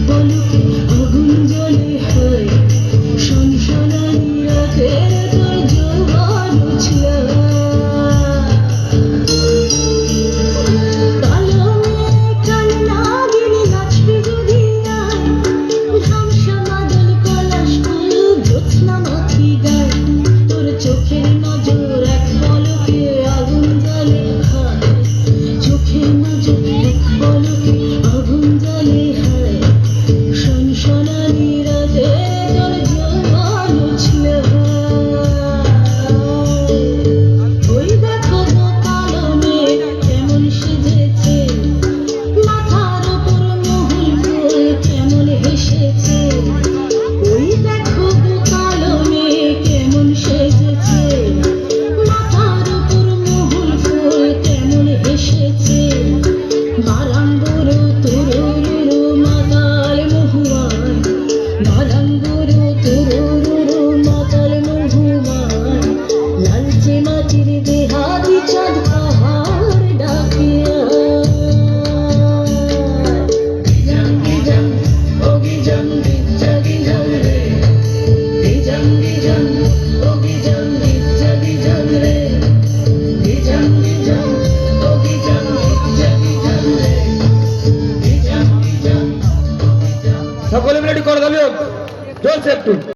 বলকে আগুন জ্বলে হয় সনসনানি রাতে তোর যৌবন উছলা কালো মেয়ে কাল নাগিনী নাচবে যদি আয় ধামসা মাদল পলাশ ফুল জ্যোৎস্না মাখি গায় তোর চোখের নজর এক পলকে আগুন জ্বলে হয় চোখের নজর এক পলকে আগুন জ্বলে হয় সনসনানি রাতে তোর যৌবন উছলা ওই দেখো গো কালো মেয়ে কেমন সেজেছে মাথার ওপর মহুল ফুল কেমন হেসেছে ওই দেখো গো কালো মেয়ে কেমন সেজেছে মাথার ওপর মহুল ফুল কেমন হেসেছে বারাঙ্গুরু তুরুরুরু মাতাল মহুয়ায় বারাঙ্গুরু তুরুরুরু মাতাল মহুয়ায় লালচে মাটির দেহাদি চাঁদ পাহাড় ডাকিয়া গিজাম গিজাম ও গিজাম গিজ্জা গিজাম রে গিজাম গিজাম ও গিজাম গিজ্জা গিজাম রে গিজাম গিজাম ও গিজাম গিজ্জা গিজাম রে গিজাম গিজাম ও গিজাম সকলে মিলে একটু করতালি হোক, জোরসে একটু।